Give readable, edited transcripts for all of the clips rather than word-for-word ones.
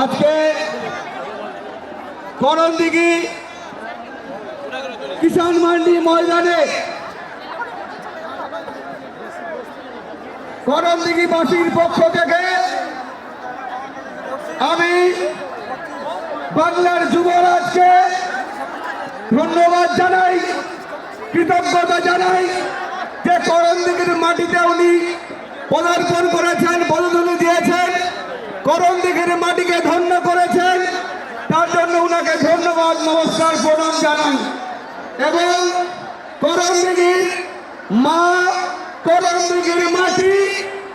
আজকে করণদিঘি কিষাণ মান্ডি ময়দানে করণদিঘিবাসীর পক্ষ থেকে আমি বাংলার যুবরাজকে ধন্যবাদ জানাই, কৃতজ্ঞতা জানাই যে করণদিঘির মাটিতে উনি পদার্পণ করেছেন, বদলে দিয়েছেন, করণদিঘির মাটিকে ধন্য করেছেন। তার জন্য উনাকে ধন্যবাদ, নমস্কার, প্রণাম জানাই। এবং করণদিঘির মা, করণদিঘির মাটি,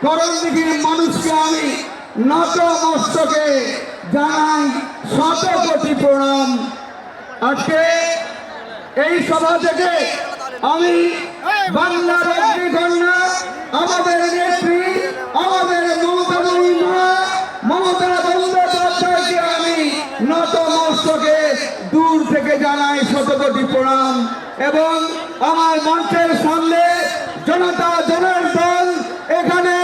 করণদিঘির মানুষকে আমি নত মস্তকে জানাই শত কোটি প্রণাম। আজকে এই সভা থেকে আমি বাংলার অগ্নিকন্যা, আমাদের নেত্রী, আমাদের মমতাময়ী মা মমতা বন্দ্যোপাধ্যায়কে আমি নত মস্তকে দূর থেকে জানাই শত কোটি প্রণাম। এবং আমার মঞ্চের সামনে জনতা জনার্দন, এখানে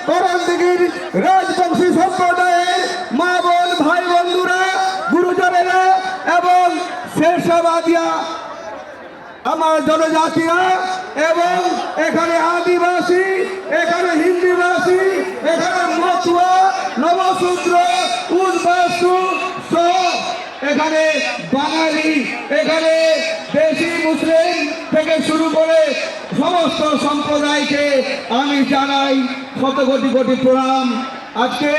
করণদিঘির রাজবংশী সম্প্রদায়ের মা বোন ভাই বন্ধুরা, গুরুজনেরা এবং শেরশাবাদিয়া আমার জনজাতিরা, এবং এখানে আদিবাসী, এখানে হিন্দিভাষী, এখানে মতুয়া, নবশূদ্র, উদ্বাস্তু সহ এখানে বাঙালি, এখানে দেশি মুসলিম থেকে শুরু করে সমস্ত সম্প্রদায়কে আমি জানাই শত কোটি কোটি প্রণাম। আজকে